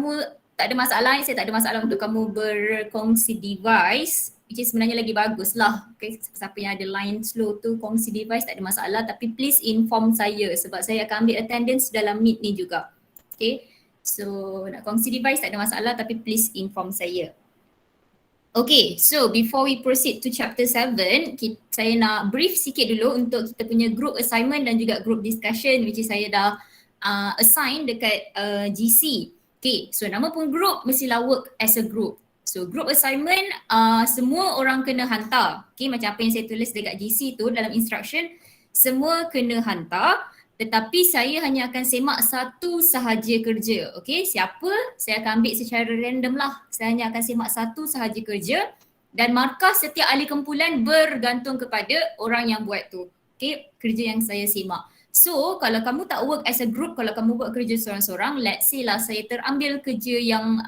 kamu tak ada masalah, saya tak ada masalah untuk kamu berkongsi device, which is sebenarnya lagi bagus lah. Okay, siapa yang ada line slow tu kongsi device tak ada masalah, tapi please inform saya sebab saya akan ambil attendance dalam meet ni juga. Okay, so nak kongsi device tak ada masalah tapi please inform saya. Okay, so before we proceed to chapter 7, saya nak brief sikit dulu untuk kita punya group assignment dan juga group discussion which is saya dah assign dekat GC. Okay, so nama pun group mestilah work as a group. So group assignment semua orang kena hantar. Okay, macam apa yang saya tulis dekat GC tu dalam instruction, semua kena hantar. Tetapi saya hanya akan semak satu sahaja kerja. Okay, siapa? Saya akan ambil secara random lah. Saya hanya akan semak satu sahaja kerja dan markah setiap ahli kumpulan bergantung kepada orang yang buat tu. Okay, kerja yang saya semak. So, kalau kamu tak work as a group, kalau kamu buat kerja seorang-seorang, let's say lah saya terambil kerja yang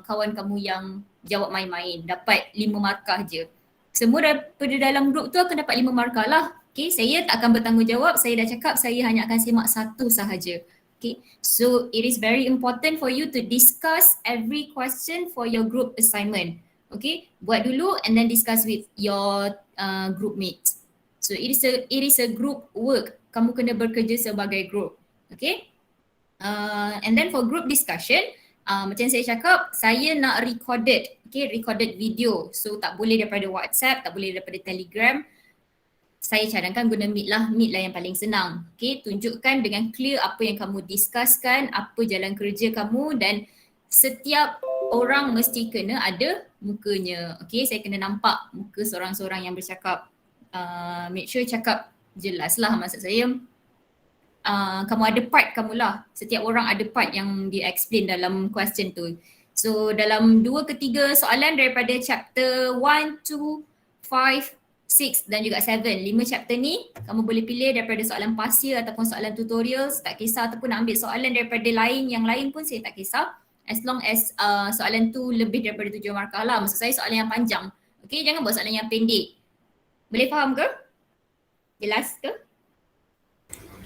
kawan kamu yang jawab main-main, dapat 5 markah je. Semua daripada dalam group tu akan dapat 5 markah lah. Okay, saya tak akan bertanggungjawab, saya dah cakap saya hanya akan semak satu sahaja. Okay, so it is very important for you to discuss every question for your group assignment. Okay, buat dulu and then discuss with your group mates. So it is a group work. Kamu kena bekerja sebagai group. Okay, and then for group discussion, macam saya cakap, saya nak recorded video. So tak boleh daripada WhatsApp, tak boleh daripada Telegram. Saya cadangkan guna Meet lah yang paling senang. Okay, tunjukkan dengan clear apa yang kamu discusskan, apa jalan kerja kamu dan setiap orang mesti kena ada mukanya. Okay, saya kena nampak muka seorang-seorang yang bercakap. Make sure cakap jelas lah maksud saya. Kamu ada part kamu lah. Setiap orang ada part yang di-explain dalam question tu. So dalam 2 ke 3 soalan daripada chapter 1, 2, 5, 6 dan juga 7, 5 chapter ni kamu boleh pilih daripada soalan pasir ataupun soalan tutorials, tak kisah, ataupun nak ambil soalan daripada yang lain pun saya tak kisah, as long as soalan tu lebih daripada 7 markah lah. Maksud saya soalan yang panjang. Okay, jangan buat soalan yang pendek. Boleh faham ke? Jelas ke?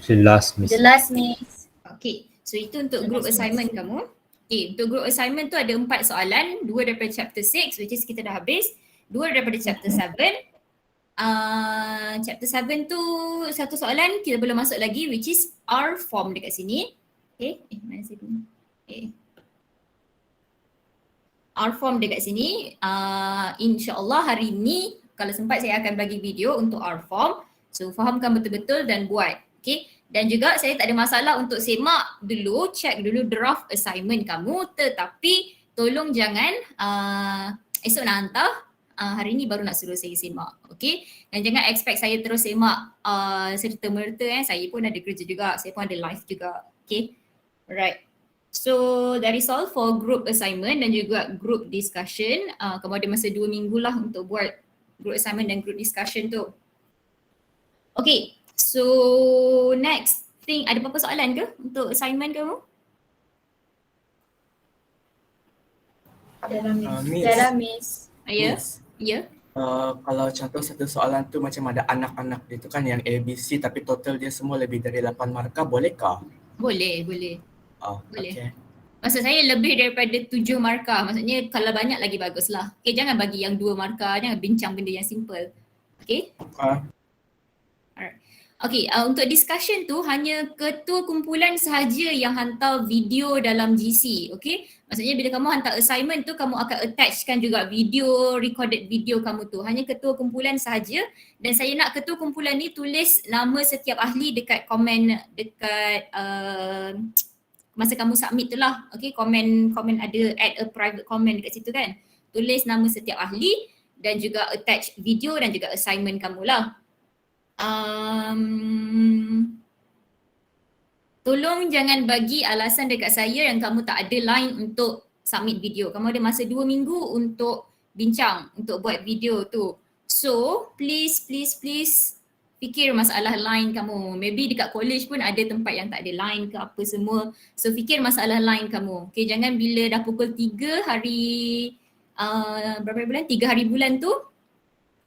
Jelas, Miss. Jelas, Miss. Okay, so itu untuk group assignment kamu. Okay, untuk group assignment tu ada 4 soalan, 2 daripada chapter 6 which is kita dah habis, 2 daripada chapter 7. Chapter 7 tu satu soalan kita belum masuk lagi which is R form dekat sini. Okay, mana saya punya? Okay. R form dekat sini. InsyaAllah hari ni kalau sempat saya akan bagi video untuk R form. So fahamkan betul-betul dan buat. Okay, dan juga saya tak ada masalah untuk semak dulu, check dulu draft assignment kamu, tetapi tolong jangan esok nak hantar, hari ni baru nak suruh saya semak. Okay, dan jangan expect saya terus semak serta-merta. Saya pun ada kerja juga, saya pun ada live juga. Okay, alright. So that is all for group assignment dan juga group discussion. Kamu ada masa 2 minggu lah untuk buat group assignment dan group discussion tu. Okay, so next thing, ada apa-apa soalan ke untuk assignment kamu? Ada Miss. Ya? Ya? Kalau contoh satu soalan tu macam ada anak-anak dia tu kan yang ABC tapi total dia semua lebih dari 8 markah, bolehkah? Boleh. Boleh. Okay. Maksud saya lebih daripada 7 markah. Maksudnya kalau banyak lagi baguslah. Okay, jangan bagi yang 2 markah, jangan bincang benda yang simple. Okay? Alright. Okay, untuk discussion tu hanya ketua kumpulan sahaja yang hantar video dalam GC. Okay? Maksudnya bila kamu hantar assignment tu, kamu akan attachkan juga video, recorded video kamu tu. Hanya ketua kumpulan sahaja dan saya nak ketua kumpulan ni tulis nama setiap ahli dekat komen, dekat masa kamu submit tu lah. Okay, komen ada add a private comment dekat situ kan. Tulis nama setiap ahli dan juga attach video dan juga assignment kamu lah. Tolong jangan bagi alasan dekat saya yang kamu tak ada line untuk submit video. Kamu ada masa 2 minggu untuk bincang, untuk buat video tu. So please fikir masalah line kamu. Maybe dekat college pun ada tempat yang tak ada line ke apa semua. So fikir masalah line kamu. Okay, jangan bila dah pukul 3 hari berapa bulan? 3 hari bulan tu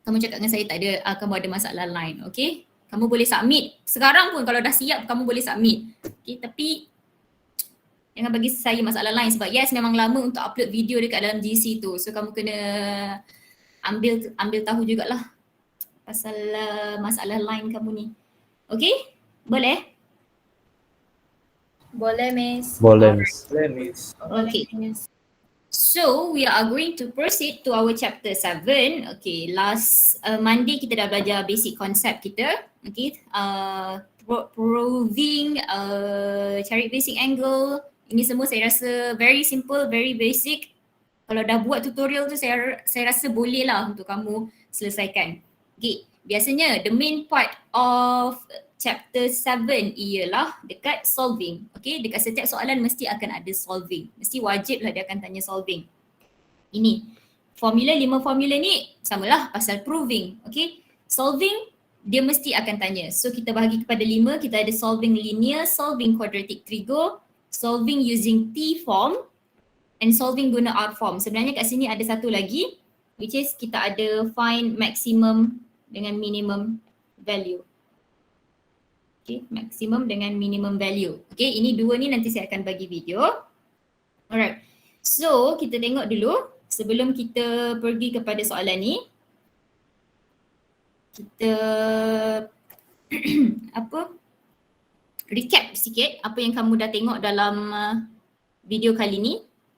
kamu cakap dengan saya tak ada, kamu ada masalah line. Okay, kamu boleh submit sekarang pun kalau dah siap kamu boleh submit. Okay, tapi Jangan bagi saya masalah lain sebab yes memang lama untuk upload video dekat dalam GC tu. So kamu kena ambil tahu jugalah pasal masalah lain kamu ni. Okay? Boleh? Boleh, Miss. Boleh, Miss. Boleh, Miss. Okay. Miss. So we are going to proceed to our chapter 7. Okay, last Monday kita dah belajar basic konsep kita. Okay, proving cari basic angle. Ini semua saya rasa very simple, very basic. Kalau dah buat tutorial tu saya rasa boleh lah untuk kamu selesaikan. Okay, biasanya the main part of chapter 7 ialah dekat solving. Okay, dekat setiap soalan mesti akan ada solving. Mesti wajib lah dia akan tanya solving. Ini, formula 5 formula ni samalah pasal proving. Okay, solving dia mesti akan tanya. So kita bahagi kepada 5, kita ada solving linear, solving quadratic trigo, solving using T form and solving guna R form. Sebenarnya kat sini ada satu lagi which is kita ada find maximum dengan minimum value. Okay, maximum dengan minimum value. Okay, ini dua ni nanti saya akan bagi video. Alright, so kita tengok dulu sebelum kita pergi kepada soalan ni. Kita recap sikit apa yang kamu dah tengok dalam video kali ni.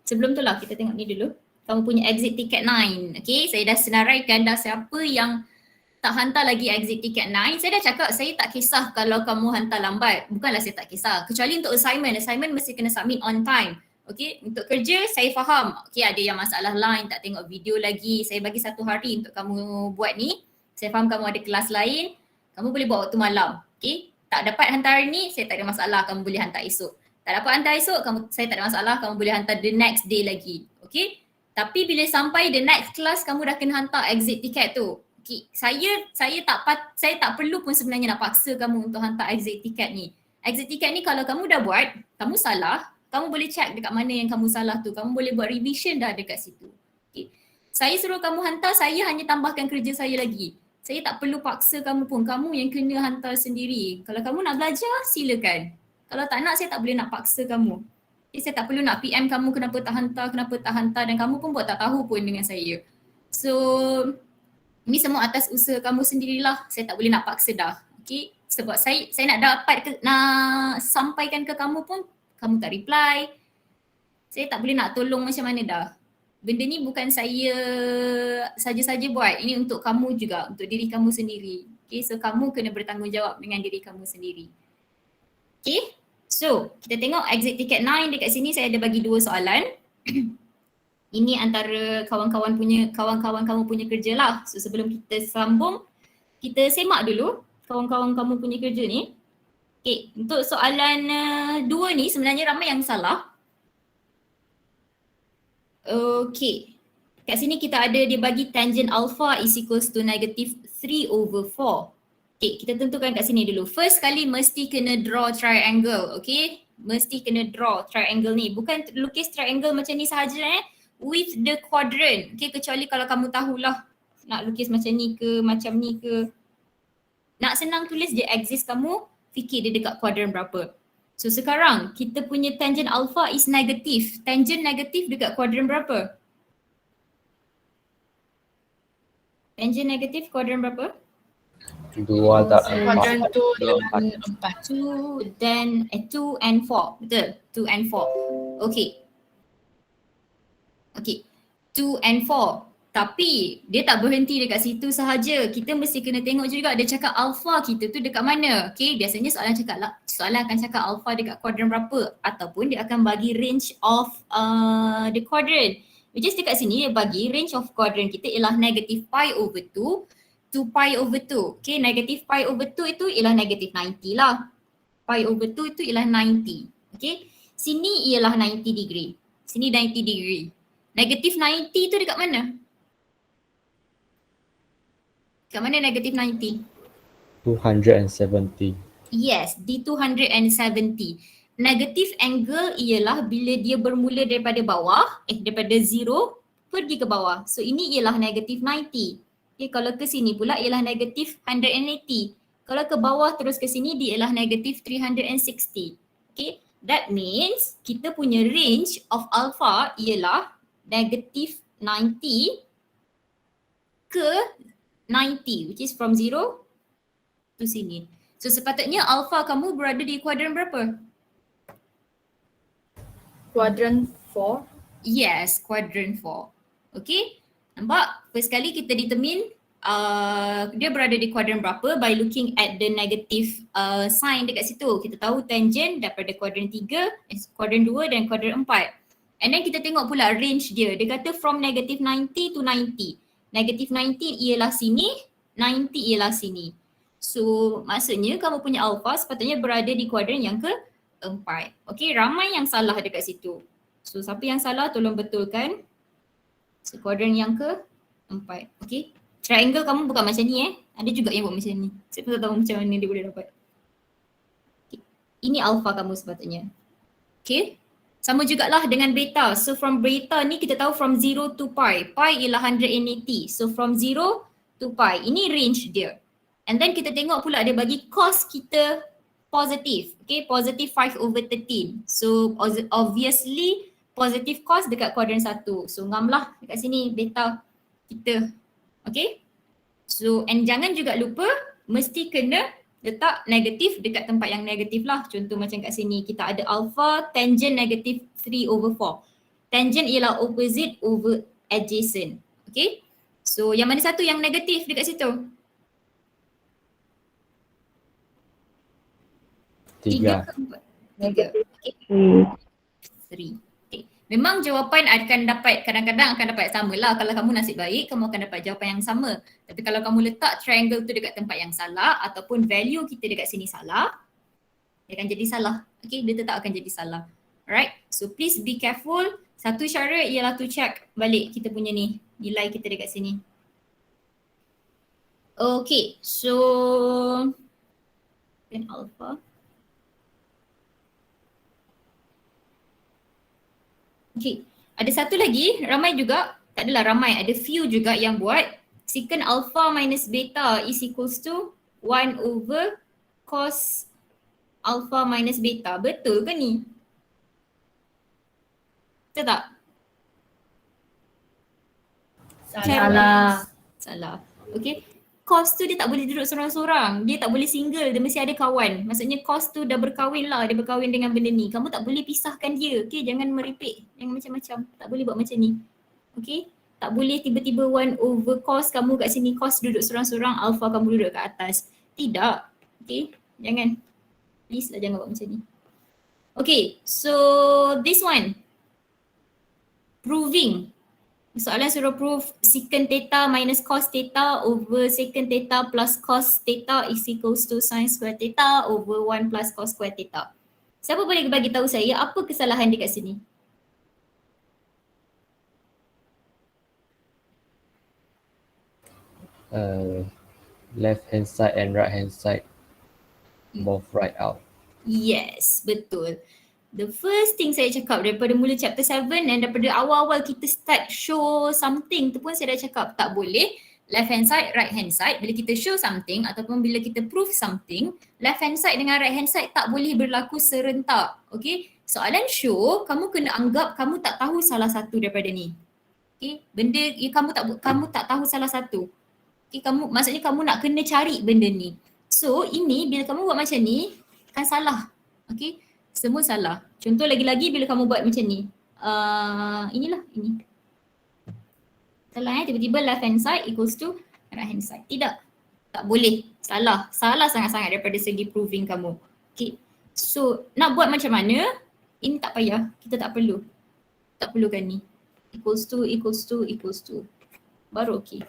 Sebelum tu lah kita tengok ni dulu. Kamu punya exit ticket 9. Okay, saya dah senaraikan dah siapa yang tak hantar lagi exit ticket 9. Saya dah cakap saya tak kisah kalau kamu hantar lambat. Bukanlah saya tak kisah. Kecuali untuk assignment mesti kena submit on time. Okay, untuk kerja saya faham. Okay, ada yang masalah lain, tak tengok video lagi. Saya bagi 1 hari untuk kamu buat ni. Saya faham kamu ada kelas lain. Kamu boleh buat waktu malam. Okay, tak dapat hantar hari ni, saya tak ada masalah. Kamu boleh hantar esok. Tak dapat hantar esok, saya tak ada masalah. Kamu boleh hantar the next day lagi. Okay, tapi bila sampai the next class, kamu dah kena hantar exit ticket tu. Okay, saya tak perlu pun sebenarnya nak paksa kamu untuk hantar exit ticket ni. Exit ticket ni kalau kamu dah buat, kamu salah, kamu boleh check dekat mana yang kamu salah tu. Kamu boleh buat revision dah dekat situ. Okay. Saya suruh kamu hantar, saya hanya tambahkan kerja saya lagi. Saya tak perlu paksa kamu pun, kamu yang kena hantar sendiri. Kalau kamu nak belajar, silakan. Kalau tak nak, saya tak boleh nak paksa kamu. Okay, saya tak perlu nak PM kamu kenapa tak hantar dan kamu pun buat tak tahu pun dengan saya. So, ini semua atas usaha kamu sendirilah. Saya tak boleh nak paksa dah. Okay, sebab saya nak nak sampaikan ke kamu pun, kamu tak reply. Saya tak boleh nak tolong macam mana dah. Benda ni bukan saya saja-saja buat. Ini untuk kamu juga, untuk diri kamu sendiri. Okay, so kamu kena bertanggungjawab dengan diri kamu sendiri. Okay, so kita tengok exit ticket 9 dekat sini saya ada bagi 2 soalan. Ini antara kawan-kawan kamu punya kerja lah. So sebelum kita sambung, kita semak dulu kawan-kawan kamu punya kerja ni. Okay, untuk soalan 2 ni sebenarnya ramai yang salah. Okay, kat sini kita ada dia bagi tangent alpha is equals to negative 3/4. Okay, kita tentukan kat sini dulu. First kali mesti kena draw triangle, okay? Mesti kena draw triangle ni. Bukan lukis triangle macam ni sahaja with the quadrant. Okay, kecuali kalau kamu tahulah nak lukis macam ni ke, macam ni ke. Nak senang tulis je axis kamu, fikir dia dekat quadrant berapa. So sekarang kita punya tangent alpha is negatif. Tangent negatif dekat quadrant berapa? Tangent negatif quadrant berapa? 2 dan 4. Kuadran tu dengan 4. 2 and 4. Betul? 2 and 4. Okay. Okay. 2 and 4. Tapi dia tak berhenti dekat situ sahaja. Kita mesti kena tengok juga dia cakap alpha kita tu dekat mana. Okay, biasanya soalan akan cakap alpha dekat kuadran berapa ataupun dia akan bagi range of the quadrant. Which is dekat sini dia bagi range of quadrant kita ialah negative pi over 2 to pi over 2. Okay, negative pi over 2 itu ialah negative 90 lah. Pi over 2 itu ialah 90. Okay, sini ialah 90 degree. Sini 90 degree. Negative 90 tu dekat mana? Kat mana negative 90? 270. Yes, di 270. Negative angle ialah bila dia bermula daripada bawah, daripada 0 pergi ke bawah. So ini ialah negative 90. Okay, kalau ke sini pula ialah negative 180. Kalau ke bawah terus ke sini dia ialah negative 360. Okay, That means kita punya range of alpha ialah negative 90 ke 90, which is from 0 to sini. So sepatutnya alpha kamu berada di kuadran berapa? Quadrant 4. Yes, quadrant 4. Okay, nampak? First kali kita determine dia berada di kuadran berapa by looking at the negative sign dekat situ. Kita tahu tangent daripada kuadran 3, kuadran 2 dan kuadran 4. And then kita tengok pula range dia. Dia kata from negative 90 to 90. Negative 90 ialah sini, 90 ialah sini. So maksudnya kamu punya alpha sepatutnya berada di kuadran yang ke-4. Okay, ramai yang salah dekat situ. So siapa yang salah tolong betulkan. So kuadran yang ke-4. Okay. Triangle kamu bukan macam ni Ada juga yang buat macam ni. Saya pun tak tahu macam mana dia boleh dapat. Okay. Ini alpha kamu sepatutnya. Okay. Sama jugalah dengan beta. So from beta ni kita tahu from 0 to pi. Pi ialah 180. So from 0 to pi. Ini range dia. And then kita tengok pula dia bagi cos kita positif. Okay, positive 5/13. So obviously positive cos dekat kuadran 1. So ngamlah dekat sini beta kita. Okay. So and jangan juga lupa mesti kena letak negatif dekat tempat yang negatif lah. Contoh macam kat sini kita ada alpha tangent negative 3/4. Tangent ialah opposite over adjacent. Okay. So yang mana satu yang negatif dekat situ? 3. ke 4? 3. Okay. 3. Okay. Memang jawapan akan dapat, kadang-kadang akan dapat sama lah. Kalau kamu nasib baik, kamu akan dapat jawapan yang sama. Tapi kalau kamu letak triangle tu dekat tempat yang salah ataupun value kita dekat sini salah, dia akan jadi salah. Okay, dia tetap akan jadi salah. Alright, so please be careful. Satu cara ialah to check balik kita punya ni, nilai kita dekat sini. Okay, so then alpha. Okay, ada satu lagi, ramai juga, tak adalah ramai, ada few juga yang buat secant alpha minus beta is equals to 1 over cos alpha minus beta. Betul ke ni? Betul tak? Salah. Salah. Okay. Cos tu dia tak boleh duduk seorang-seorang. Dia tak boleh single. Dia mesti ada kawan. Maksudnya cos tu dah berkahwin lah. Dia berkahwin dengan benda ni. Kamu tak boleh pisahkan dia. Okay. Jangan meripik. Jangan macam-macam. Tak boleh buat macam ni. Okay. Tak boleh tiba-tiba 1 over cos kamu kat sini. Cos duduk seorang-seorang. Alpha kamu duduk kat atas. Tidak. Okay. Jangan. Please lah jangan buat macam ni. Okay. So this one. Proving. Soalan suruh prove secant theta minus cos theta over secant theta plus cos theta is equals to sin square theta over 1 plus cos square theta. Siapa boleh bagi tahu saya apa kesalahan dekat sini? Left hand side and right hand side both right out. Yes, betul. The first thing saya cakap daripada mula chapter 7 dan daripada awal-awal kita start show something tu pun saya dah cakap tak boleh left hand side, right hand side. Bila kita show something ataupun bila kita prove something, left hand side dengan right hand side tak boleh berlaku serentak. Okay, soalan show kamu kena anggap kamu tak tahu salah satu daripada ni. Okay, benda kamu tak tahu salah satu. Okay, maksudnya kamu nak kena cari benda ni. So ini bila kamu buat macam ni akan salah. Okay. Semua salah. Contoh lagi-lagi bila kamu buat macam ni. Inilah, ini. Salah tiba-tiba left hand side equals to right hand side. Tidak. Tak boleh. Salah. Salah sangat-sangat daripada segi proving kamu. Okay. So nak buat macam mana? Ini tak payah. Kita tak perlu. Tak perlukan ni. Equals to. Baru okay.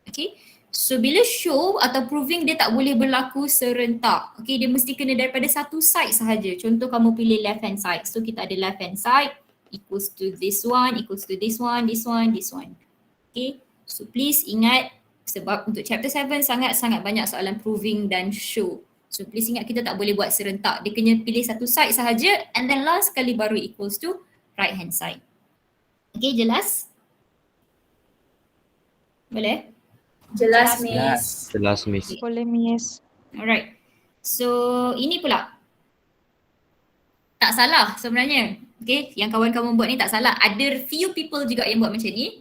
Okay. So bila show atau proving dia tak boleh berlaku serentak. Okay, dia mesti kena daripada satu side sahaja. Contoh kamu pilih left hand side. So kita ada left hand side equals to this one, equals to this one, this one, this one. Okay, so please ingat sebab untuk chapter 7 sangat-sangat banyak soalan proving dan show. So please ingat kita tak boleh buat serentak. Dia kena pilih satu side sahaja and then last kali baru equals to right hand side. Okay, jelas? Boleh? Jelas, Miss. Jelas, Miss. Boleh, Miss. Alright. So ini pula. Tak salah sebenarnya. Okay, yang kawan kamu buat ni tak salah. Ada few people juga yang buat macam ni.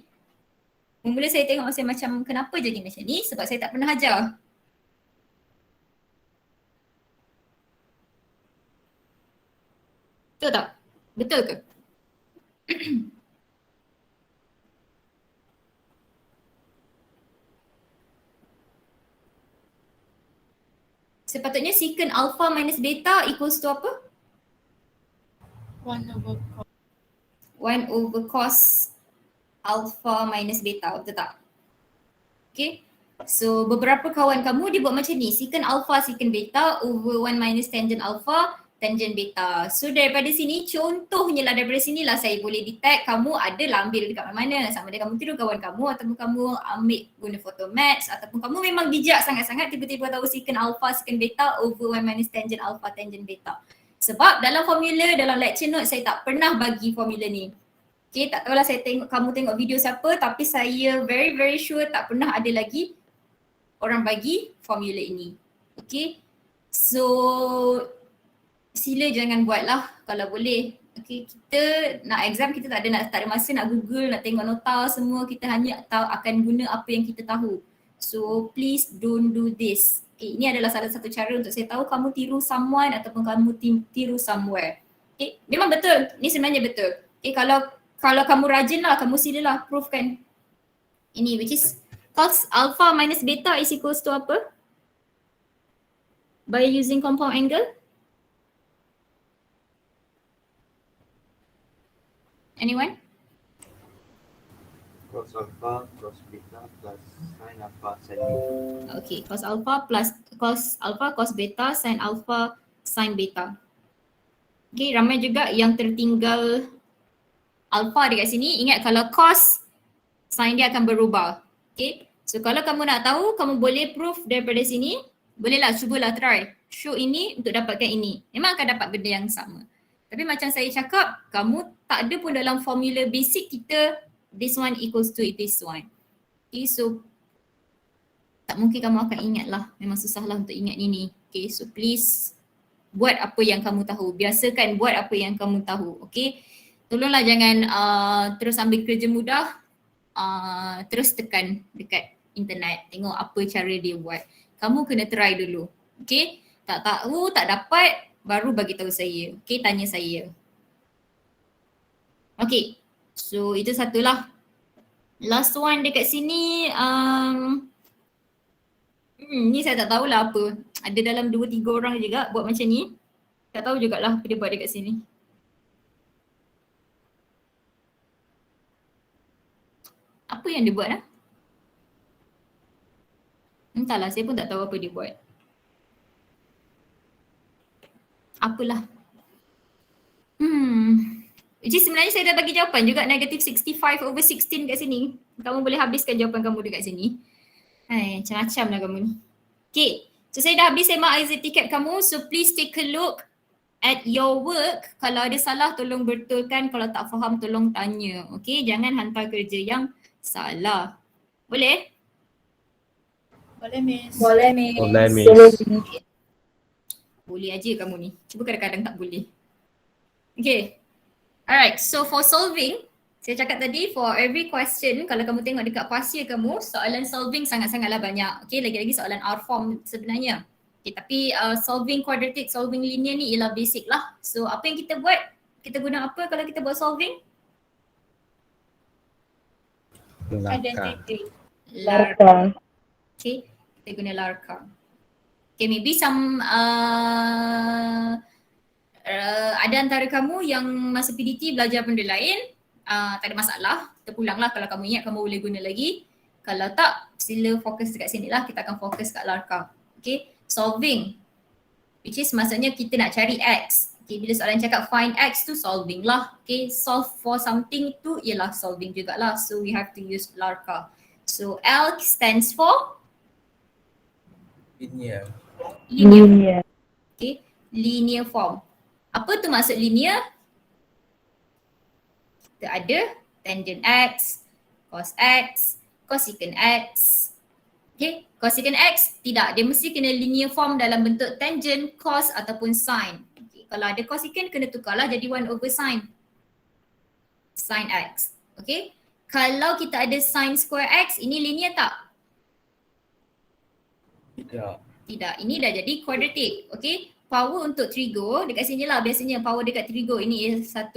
Mula saya tengok saya macam kenapa jadi macam ni? Sebab saya tak pernah ajar. Betul tak? Betul ke? Sepatutnya secant alpha minus beta equals to apa? 1 over 1 over cos alpha minus beta, betul tak? Okay. So beberapa kawan kamu dia buat macam ni, secant alpha secant beta over 1 minus tangent alpha tangent beta. So daripada sini, contohnya lah daripada sini lah saya boleh detect kamu adalah ambil dekat mana-mana. Sama ada kamu tiru kawan kamu ataupun kamu ambil guna photomatch ataupun kamu memang bijak sangat-sangat tiba-tiba tahu secant alpha secant beta over 1 minus tangent alpha tangent beta. Sebab dalam formula, dalam lecture note saya tak pernah bagi formula ni. Okay, tak tahulah saya tengok kamu tengok video siapa tapi saya very very sure tak pernah ada lagi orang bagi formula ini. Okay, so sila jangan buatlah kalau boleh. Okay, kita nak exam kita tak ada masa nak google, nak tengok nota semua, kita hanya tahu akan guna apa yang kita tahu. So please don't do this. Okay, ini adalah salah satu cara untuk saya tahu kamu tiru someone ataupun kamu tiru somewhere. Okay, memang betul. Ini sebenarnya betul. Okay, kalau kamu rajin lah, kamu silalah proofkan. Ini which is cos alpha minus beta is equals to apa? By using compound angle? Anyone? Cos alpha, cos beta plus sin alpha, sin beta. Okay, cos alpha, cos beta, sin alpha, sin beta. Okay, ramai juga yang tertinggal alpha dekat sini. Ingat kalau cos, sin dia akan berubah. Okay, so kalau kamu nak tahu, kamu boleh proof daripada sini. Bolehlah, cubalah try. Show ini untuk dapatkan ini. Memang akan dapat benda yang sama. Tapi macam saya cakap, kamu tak ada pun dalam formula basic kita this one equals to this one. Okay, so tak mungkin kamu akan ingat lah. Memang susah lah untuk ingat ini. Okay, so please buat apa yang kamu tahu. Biasakan buat apa yang kamu tahu. Okay, tolonglah jangan terus ambil kerja mudah, terus tekan dekat internet. Tengok apa cara dia buat. Kamu kena try dulu. Okay, tak tahu, tak dapat, baru bagi tahu saya. Okay, tanya saya. Okay, so itu satulah. Last one dekat sini, ni saya tak tahulah apa. Ada dalam 2-3 orang juga buat macam ni. Tak tahu jugalah apa dia buat dekat sini. Apa yang dia buat lah? Entahlah, saya pun tak tahu apa dia buat. Apalah. Which is sebenarnya saya dah bagi jawapan juga, negative 65 over 16 kat sini. Kamu boleh habiskan jawapan kamu dekat sini. Hai, macam-macam lah kamu ni. Okay, so saya dah habis semak exit ticket kamu. So please take a look at your work. Kalau ada salah tolong betulkan, kalau tak faham tolong tanya. Okay, jangan hantar kerja yang salah. Boleh? Boleh, Miss. Boleh, Miss. Boleh, Miss. Boleh aja kamu ni. Cuba kadang-kadang tak boleh. Okay. Alright, so for solving, saya cakap tadi for every question, kalau kamu tengok dekat pasir kamu, soalan solving sangat-sangatlah banyak. Okay, lagi-lagi soalan R form sebenarnya. Okay, tapi solving quadratic, solving linear ni ialah basic lah. So apa yang kita buat? Kita guna apa kalau kita buat solving? Identity. Larka. Okay, kita guna Larka. Okay, maybe some ada antara kamu yang masa PDT belajar benda lain, tak ada masalah. Kita pulanglah, kalau kamu ingat kamu boleh guna lagi. Kalau tak, sila fokus dekat sini lah, kita akan fokus kat Larka. Okay, solving, which is maksudnya kita nak cari X. Okay, bila soalan cakap find X tu solving lah. Okay, solve for something tu ialah solving jugalah. So we have to use Larka. So L stands for? Linear. Linear. Okay, linear form. Apa tu maksud linear? Kita ada tangent X, cos X, cosecant X. Okay, cosecant X tidak, dia mesti kena linear form dalam bentuk tangent, cos ataupun sin. Okay. Okay, kalau ada cosecant kena tukarlah jadi 1 over sin x. Okay, kalau kita ada sin square x, ini linear tak? Tidak. Tidak, ini dah jadi quadratic. Okay, power untuk trigo dekat sini lah biasanya power dekat trigo ini is 1.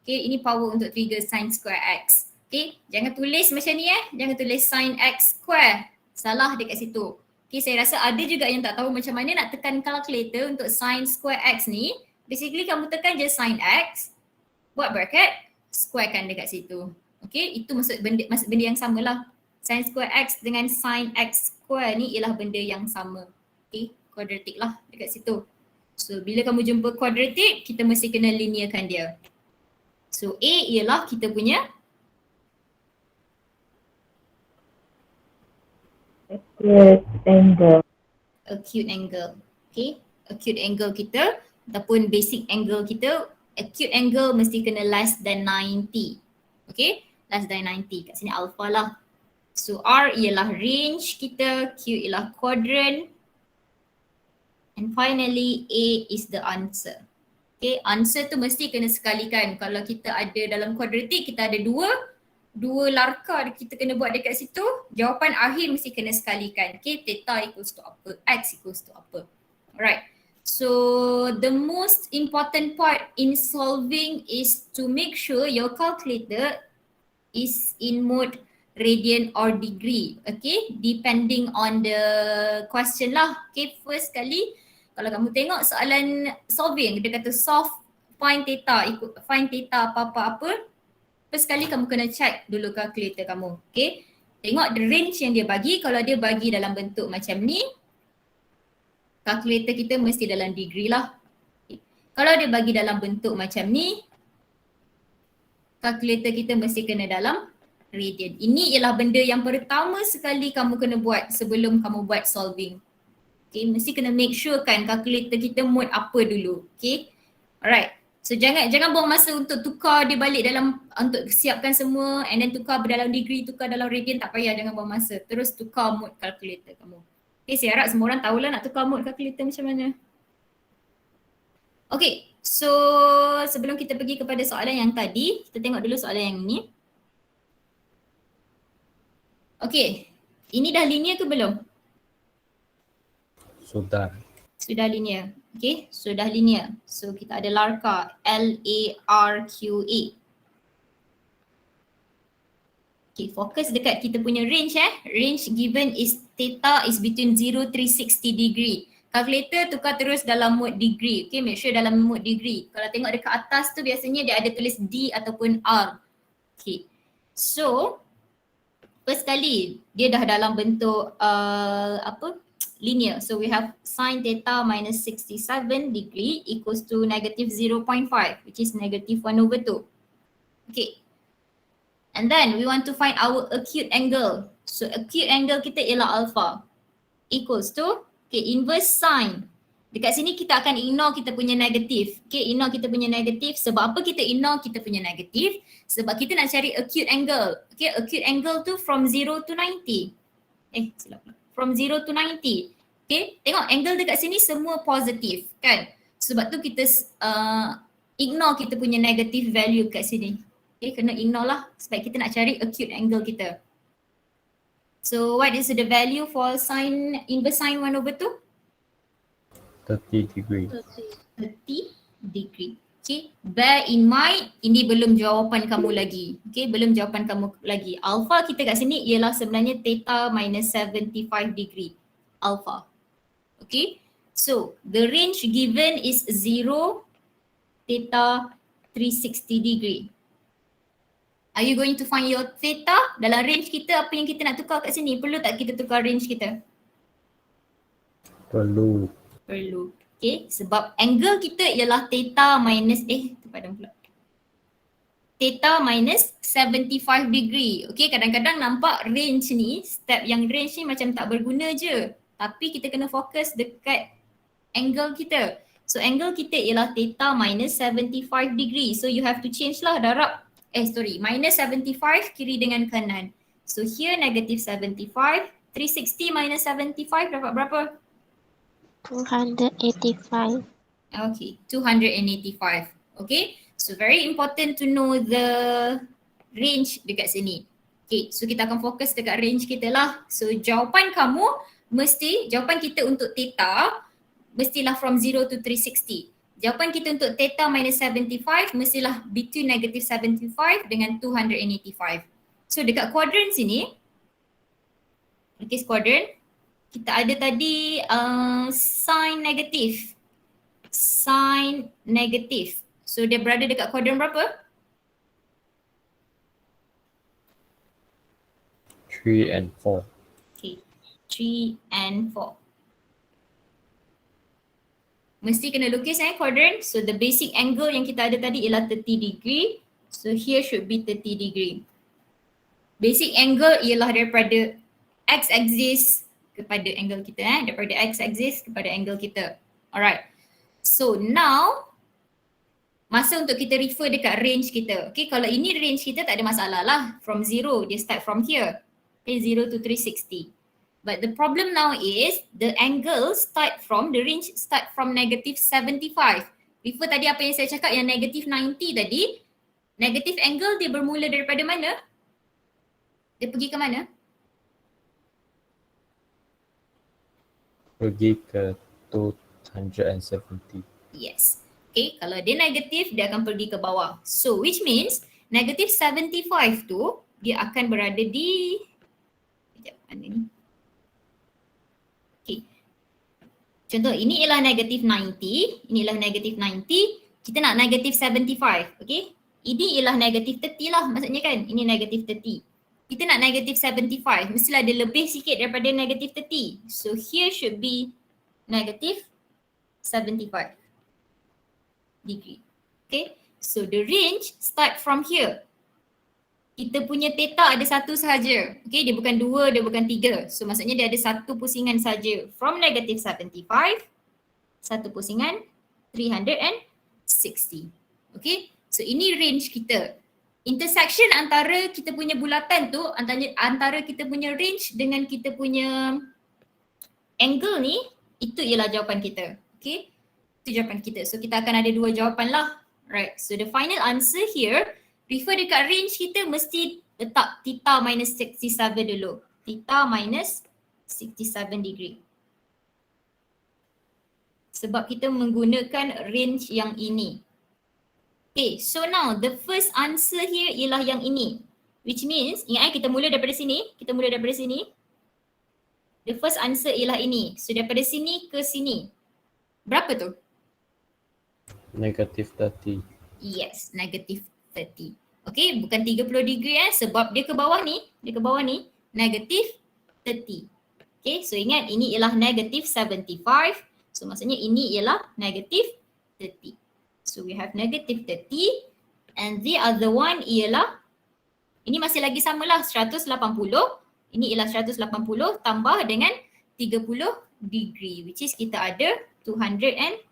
Okay, ini power untuk trigo sin square x. Okay, jangan tulis macam ni jangan tulis sin x square. Salah dekat situ. Okay, saya rasa ada juga yang tak tahu macam mana nak tekan calculator untuk sin square x ni. Basically kamu tekan je sin x, buat bracket, squarekan dekat situ. Okay, itu maksud benda yang sama lah. Sin square x dengan sin x square ni ialah benda yang sama. Okay, quadratic lah dekat situ. So bila kamu jumpa quadratic, kita mesti kena linearkan dia. So A ialah kita punya acute angle. acute angle. Okay, acute angle kita ataupun basic angle kita, acute angle mesti kena less than 90. Okay, less than 90. Kat sini alpha lah. So R ialah range kita, Q ialah quadrant, and finally A is the answer. Okay, answer tu mesti kena sekalikan. Kalau kita ada dalam quadratic, kita ada dua larkah kita kena buat dekat situ, jawapan akhir mesti kena sekalikan. Okay, theta equals to apa, x equals to apa. Alright, so the most important part in solving is to make sure your calculator is in mode radian or degree. Okay, depending on the question lah. Okay, first kali kalau kamu tengok soalan solving, dia kata solve find theta, find theta apa-apa, first kali kamu kena check dulu calculator kamu. Okay, tengok the range yang dia bagi. Kalau dia bagi dalam bentuk macam ni, calculator kita mesti dalam degree lah. Okay. Kalau dia bagi dalam bentuk macam ni, calculator kita mesti kena dalam radian. Ini ialah benda yang pertama sekali kamu kena buat sebelum kamu buat solving. Okay, mesti kena make sure kan calculator kita mode apa dulu. Okay, alright. So jangan buang masa untuk tukar dia balik dalam, untuk siapkan semua and then tukar dalam degree, tukar dalam radian, tak payah, jangan buang masa. Terus tukar mode calculator kamu. Okay, saya harap semua orang tahulah nak tukar mode calculator macam mana. Okay, so sebelum kita pergi kepada soalan yang tadi, kita tengok dulu soalan yang ini. Okay, ini dah linear ke belum? Sudah. Sudah linear. Okay, sudah linear. So kita ada larkah LARQA. Okay, fokus dekat kita punya range Range given is theta is between 0 360 degree. Calculator tukar terus dalam mode degree. Okay, make sure dalam mode degree. Kalau tengok dekat atas tu biasanya dia ada tulis D ataupun R. Okay, so first kali dia dah dalam bentuk linear. So we have sin theta minus 67 degree equals to negative 0.5, which is negative 1 over 2. Okay, and then we want to find our acute angle. So acute angle kita ialah alpha equals to, okay, inverse sin. Dekat sini kita akan ignore kita punya negatif. Okay, ignore kita punya negatif. Sebab apa kita ignore kita punya negatif? Sebab kita nak cari acute angle. Okay, acute angle tu from 0 to 90. Silap. From 0 to 90. Okay, tengok angle dekat sini semua positif kan? Sebab tu kita ignore kita punya negative value kat sini. Okay, kena ignore lah sebab kita nak cari acute angle kita. So what is the value for sin, inverse sin 1 over 2? 30 degree. 30 degree. Okay, bear in mind ini belum jawapan kamu lagi. Okay, belum jawapan kamu lagi. Alpha kita kat sini ialah sebenarnya theta minus 75 degree. Alpha. Okay, so the range given is 0, theta 360 degree. Are you going to find your theta? Dalam range kita apa yang kita nak tukar kat sini? Perlu tak kita tukar range kita? Perlu. Perlu. Okay, sebab angle kita ialah theta minus, terpadam pula. Theta minus 75 degree. Okay, kadang-kadang nampak range ni, step yang range ni macam tak berguna je. Tapi kita kena fokus dekat angle kita. So angle kita ialah theta minus 75 degree. So you have to change lah darab, minus 75 kiri dengan kanan. So here negative 75, 360 minus 75 dapat berapa? 285. Okay, 285. Okay, so very important to know the range dekat sini. Okay, so kita akan fokus dekat range kita lah. So jawapan kamu jawapan kita untuk theta mestilah from 0 to 360. Jawapan kita untuk theta minus 75 mestilah between negative 75 dengan 285. So dekat quadrant sini, okay, quadrant, kita ada tadi sign negative. Sign negative. So dia berada dekat kuadran berapa? 3 and 4. Okay, 3 and 4. Mesti kena lukis kuadran. So the basic angle yang kita ada tadi ialah 30 degree. So here should be 30 degree. Basic angle ialah daripada x-axis kepada angle kita, daripada x-axis kepada angle kita. Alright. So now masa untuk kita refer dekat range kita. Okay, kalau ini range kita tak ada masalah lah. From 0, dia start from here. Okay, 0 to 360. But the problem now is the angle the range start from negative 75. Refer tadi apa yang saya cakap yang negative 90 tadi. Negative angle dia bermula daripada mana? Dia pergi ke mana? Pergi ke 270. Yes. Okay, kalau dia negatif, dia akan pergi ke bawah. So, which means negative 75 tu, dia akan berada di... Sekejap, mana ni? Okay. Contoh, ini ialah negative 90. Ini ialah negative 90. Kita nak negative 75. Okay. Ini ialah negative 30 lah maksudnya kan. Ini negative 30. Kita nak negative 75. Mestilah dia lebih sikit daripada negative 30. So, here should be negative 75 degree. Okay, so the range start from here. Kita punya theta ada satu sahaja. Okay, dia bukan dua, dia bukan tiga. So maksudnya dia ada satu pusingan saja. From negative 75, satu pusingan 360. Okay, so ini range kita. Intersection antara kita punya bulatan tu, antara kita punya range dengan kita punya angle ni, itu ialah jawapan kita. Okay, itu jawapan kita. So kita akan ada dua jawapan lah. Right, so the final answer here, refer dekat range kita mesti letak theta minus 67 dulu. Theta minus 67 degree. Sebab kita menggunakan range yang ini. Okay, so now the first answer here ialah yang ini. Which means, ingat kita mula daripada sini. The first answer ialah ini. So daripada sini ke sini. Berapa tu? Negative 30. Yes, negative 30. Okay, bukan 30 degree sebab dia ke bawah ni, negative 30. Okay, so ingat ini ialah negative 75. So maksudnya ini ialah negative 30. So we have negative 30 and the other one ialah, ini masih lagi samalah 180. Ini ialah 180 tambah dengan 30 degree which is kita ada 210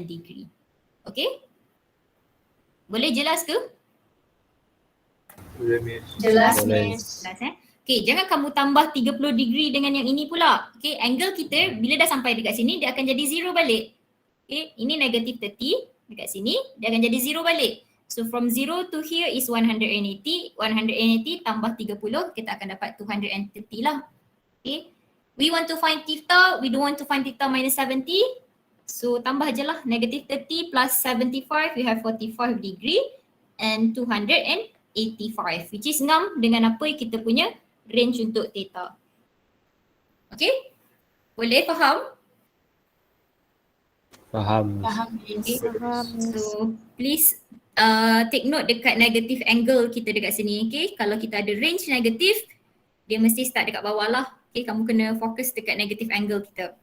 degree. Okay? Boleh jelas ke? Boleh, Miss. Jelas, Boleh. Miss. Jelas Okay, jangan kamu tambah 30 degree dengan yang ini pula. Okay, angle kita bila dah sampai dekat sini dia akan jadi zero balik. Okay, ini negative 30 dekat sini dia akan jadi zero balik. So from 0 to here is 180. 180 tambah 30 kita akan dapat 230 lah. Okay. We want to find theta. We don't want to find theta minus 70. So tambah je lah. Negative 30 plus 75 we have 45 degree and 285 which is ngam dengan apa kita punya range untuk theta. Okay. Boleh faham? Faham. Faham, Miss. So please take note dekat negative angle kita dekat sini. Okay, kalau kita ada range negatif, dia mesti start dekat bawah lah. Okay, kamu kena fokus dekat negative angle kita.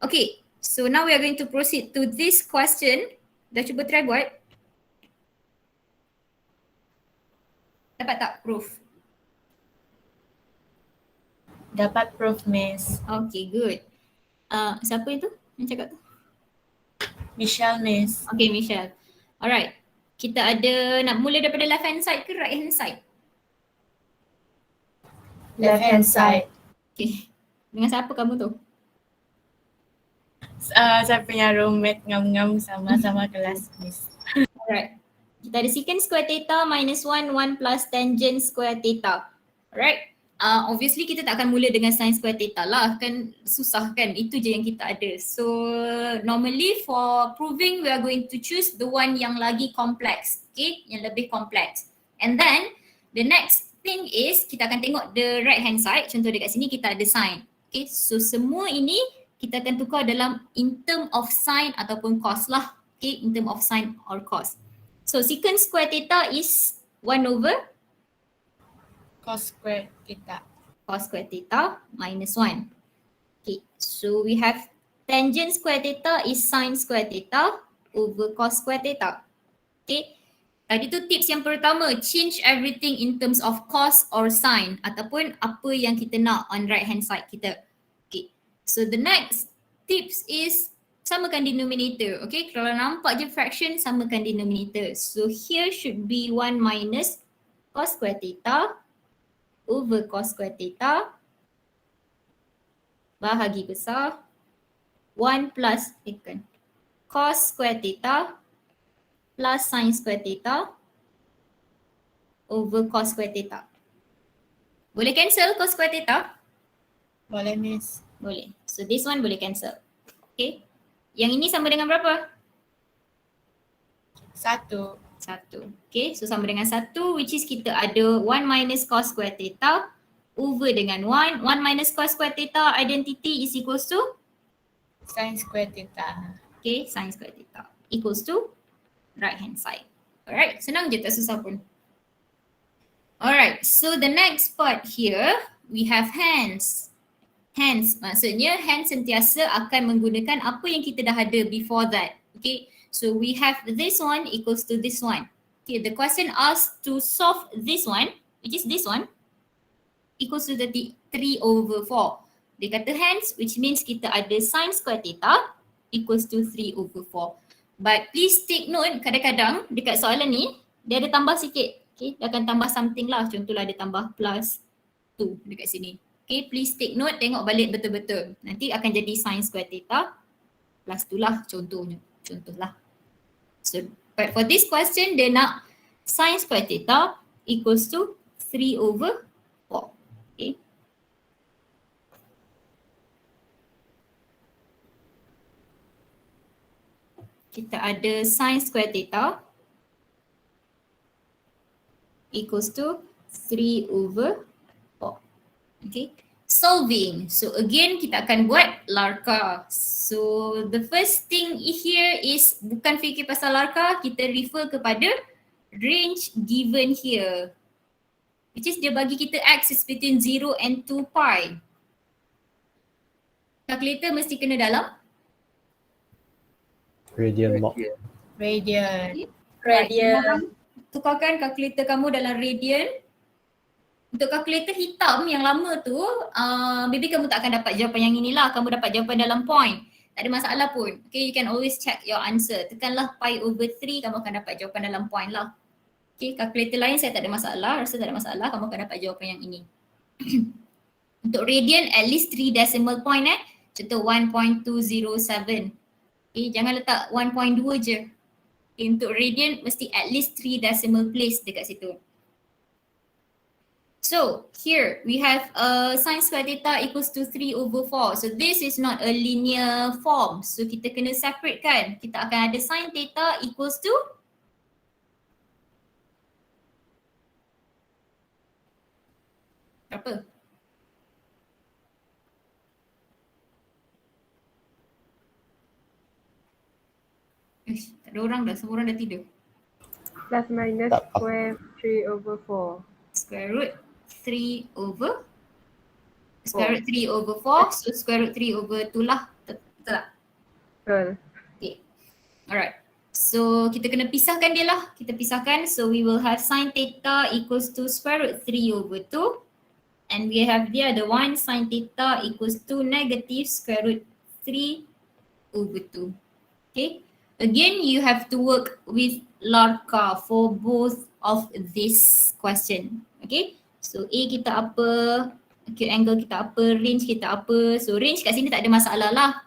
Okay, so now we are going to proceed to this question. Dah cuba try buat? Dapat tak proof? Dapat proof, Miss. Okay, good. Siapa itu yang cakap tu? Michelle, Miss. Okay, Michelle. Alright. Kita ada, nak mula daripada left hand side ke right hand side? Left hand side. Okay. Dengan siapa kamu tu? Saya punya roommate ngam-ngam sama-sama kelas Miss. Alright. Kita ada secant square theta minus 1 plus tangent square theta. Alright. Obviously kita tak akan mula dengan sin square theta lah, kan susah kan, itu je yang kita ada. So normally for proving we are going to choose the one yang lagi complex, okay, yang lebih complex. And then the next thing is kita akan tengok the right hand side. Contoh dekat sini kita ada sin. Okay, so semua ini kita akan tukar dalam in term of sin ataupun cos lah. Okay, in term of sin or cos. So secant square theta is 1 over Cos square theta. cos square theta minus 1. Okay, so we have tangent square theta is sin square theta over cos square theta. Okay, tadi tu tips yang pertama, change everything in terms of cos or sin ataupun apa yang kita nak on right hand side kita. Okay, so the next tips is samakan denominator. Okay, kalau nampak je fraction, samakan denominator. So here should be 1 minus cos square theta over cos square theta bahagi besar 1 plus cos square theta plus sin square theta over cos square theta. Boleh cancel cos square theta? Boleh Miss. Boleh. So this one boleh cancel. Okay. Yang ini sama dengan berapa? 1. 1. Okay, so sama dengan 1 which is kita ada 1 minus cos square theta over dengan 1. 1 minus cos square theta identity is equals to? Sin square theta. Okay, sin square theta equals to right hand side. Alright, senang je, tak susah pun. Alright, so the next part here we have hence. Hence, maksudnya hence sentiasa akan menggunakan apa yang kita dah ada before that. Okay, so we have this one equals to this one. Okay, the question asks to solve this one, which is this one, equals to 3 over 4. Dia kata hence, which means kita ada sin square theta equals to 3 over 4. But please take note, kadang-kadang dekat soalan ni, dia ada tambah sikit. Okay, dia akan tambah something lah. Contohlah dia tambah plus 2 dekat sini. Okay, please take note, tengok balik betul-betul. Nanti akan jadi sin square theta plus 2 lah contohnya. Contohlah. So, but for this question, dia nak sin square theta equals to 3 over 4. Okay. Kita ada sin square theta equals to 3 over 4. Okay. Solving. So again kita akan buat larka. So the first thing here is bukan fikir pasal larka, kita refer kepada range given here. Which is dia bagi kita x is between 0 and 2 pi. Calculator mesti kena dalam Radian mark. Radian. radian. Tukarkan kalkulator kamu dalam radian. Untuk kalkulator hitam yang lama tu, maybe kamu tak akan dapat jawapan yang inilah. Kamu dapat jawapan dalam point. Tak ada masalah pun. Okay, you can always check your answer. Tekanlah pi over 3, kamu akan dapat jawapan dalam point lah. Okay, kalkulator lain saya tak ada masalah. Rasa tak ada masalah, kamu akan dapat jawapan yang ini. Untuk radian, at least 3 decimal point Contoh 1.207. Okay, jangan letak 1.2 je. Okay, untuk radian, mesti at least 3 decimal place dekat situ. So here we have sin square theta equals to 3 over 4. So this is not a linear form. So kita kena separate kan. Kita akan ada sin theta equals to berapa? Tak ada orang dah, semua orang dah tidur. Plus minus Tak apa. square 3 over 4. Square root 3 over square root 3 over 4. So square root 3 over 2 lah. Betul tak? Betul. Okay. Alright. So kita kena pisahkan dia lah. Kita pisahkan. So we will have sin theta equals to square root 3 over 2. And we have the other one, sin theta equals to negative square root 3 over 2. Okay. Again, you have to work with larka for both of this question. Okay. So A kita apa, acute angle kita apa, range kita apa. So range kat sini tak ada masalah lah.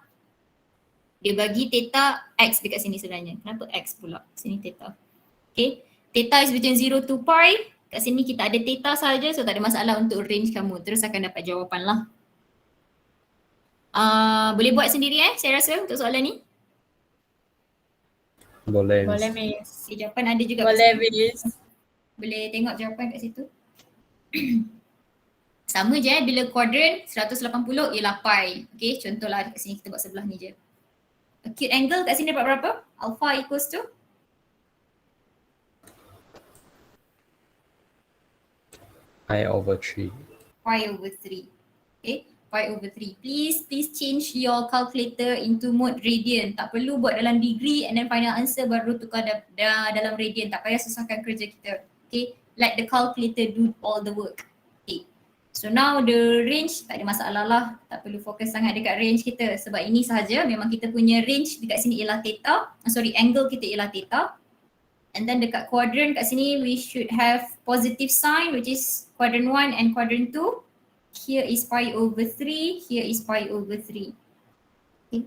Dia bagi theta x dekat sini sebenarnya. Kenapa x pula? Sini theta. Okay. Theta is between 0 to pi. Kat sini kita ada theta saja, so tak ada masalah untuk range kamu. Terus akan dapat jawapan lah. Boleh buat sendiri saya rasa untuk soalan ni. Boleh. Boleh Miss. Okay, jawapan ada juga kat Boleh sini. Miss. Boleh tengok jawapan kat situ. Sama je bila quadrant 180 ialah pi. Okay, contohlah kat sini kita buat sebelah ni je. Acute angle kat sini dapat berapa? Alpha equals to? I over 3. Pi over 3. Okay, pi over 3. Please change your calculator into mode radian. Tak perlu buat dalam degree and then final answer baru tukar dalam radian. Tak payah susahkan kerja kita. Okay, let the calculator do all the work. Okay, so now the range tak ada masalah lah. Tak perlu fokus sangat dekat range kita sebab ini sahaja memang kita punya range dekat sini ialah theta. Angle kita ialah theta. And then dekat quadrant kat sini we should have positive sign which is quadrant 1 and quadrant 2. Here is pi over 3, here is pi over 3. Okay.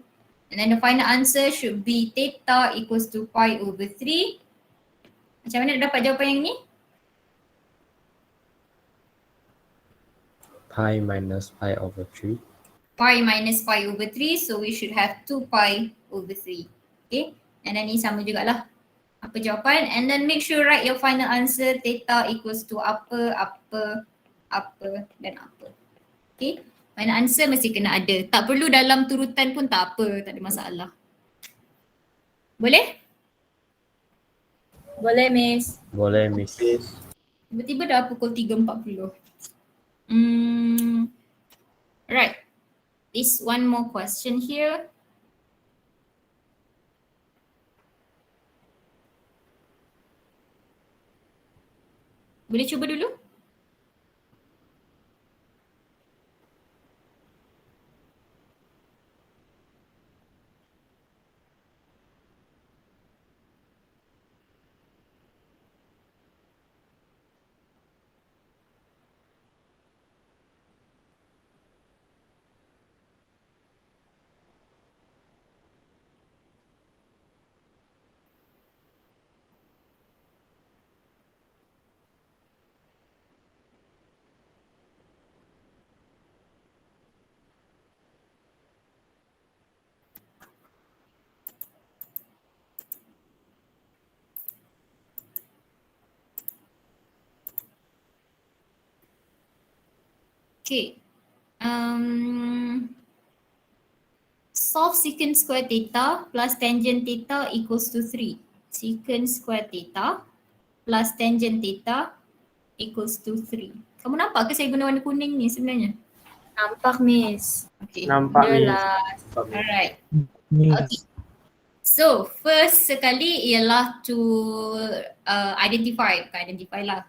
And then the final answer should be theta equals to pi over 3. Macam mana dapat jawapan yang ni? Pi minus pi over 3. Pi minus pi over 3, so we should have 2 pi over 3. Okay, and then ni sama jugalah apa jawapan, and then make sure write your final answer theta equals to apa dan apa. Okay, final answer mesti kena ada. Tak perlu dalam turutan pun tak apa, tak ada masalah. Boleh? Boleh Miss. Boleh Miss. Tiba-tiba dah pukul 3.40. Right. This one more question here. Boleh cuba dulu? Okay. Solve secant square theta plus tangent theta equals to 3. Secant square theta plus tangent theta equals to 3. Kamu nampak ke saya guna warna kuning ni sebenarnya? Nampak Miss. Okay. Nampak Miss. Jelas. Alright. Okay. So first sekali ialah to identify lah.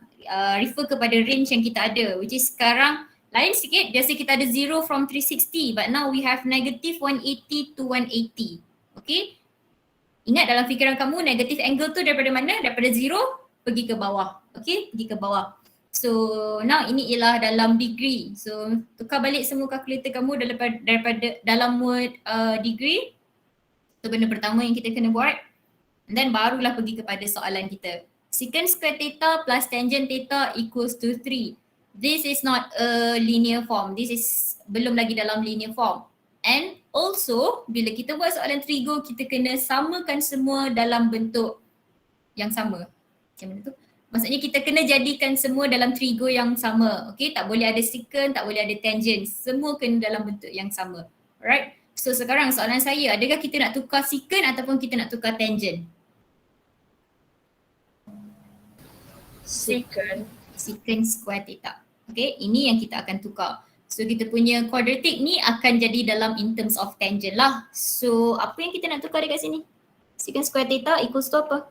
Refer kepada range yang kita ada, which is sekarang lain sikit. Biasa kita ada 0 from 360 but now we have negative 180 to 180. Okay. Ingat dalam fikiran kamu negative angle tu daripada mana? Daripada 0 pergi ke bawah. Okay, pergi ke bawah. So now ini ialah dalam degree. So tukar balik semua kalkulator kamu daripada dalam mode degree. So benda pertama yang kita kena buat, and then barulah pergi kepada soalan kita. Secant square theta plus tangent theta equals to 3. This is not a linear form. This is belum lagi dalam linear form. And also bila kita buat soalan trigo, kita kena samakan semua dalam bentuk yang sama. Macam mana tu? Maksudnya kita kena jadikan semua dalam trigo yang sama. Okay, tak boleh ada secant, tak boleh ada tangent. Semua kena dalam bentuk yang sama. Alright. So sekarang soalan saya, adakah kita nak tukar secant ataupun kita nak tukar tangent? Secant. Secant square theta. Okay, ini yang kita akan tukar. So kita punya quadratic ni akan jadi dalam in terms of tangent lah. So apa yang kita nak tukar dekat sini? Secant square theta equals to apa?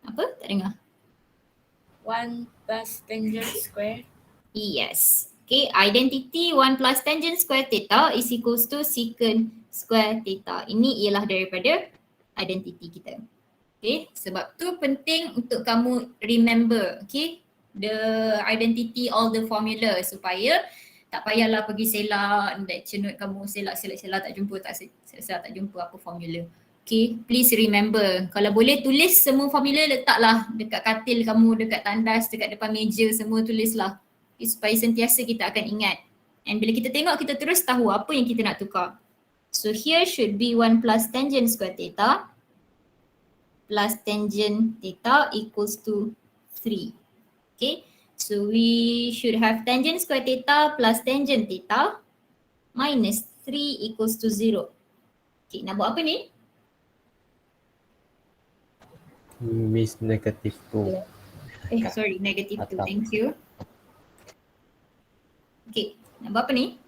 Apa? Tak dengar. 1 plus tangent square. Yes. Okay, identity 1 plus tangent square theta is equals to secant square theta. Ini ialah daripada identity kita. Okay, sebab tu penting untuk kamu remember, okay, the identity, all the formula supaya Tak payahlah pergi selak lecture note kamu selak tak jumpa tak jumpa apa formula. Okay, please remember, kalau boleh tulis semua formula, letaklah dekat katil kamu, dekat tandas, dekat depan meja, semua tulislah. Okay, supaya sentiasa kita akan ingat. And bila kita tengok, kita terus tahu apa yang kita nak tukar. So here should be 1 plus tangent square theta plus tangent theta equals to 3. Okay, so we should have tangent square theta plus tangent theta minus 3 equals to 0. Okay, nak buat apa ni? Miss negative 2. Sorry, negative 2. Atap. Thank you. Okay, nak buat apa ni?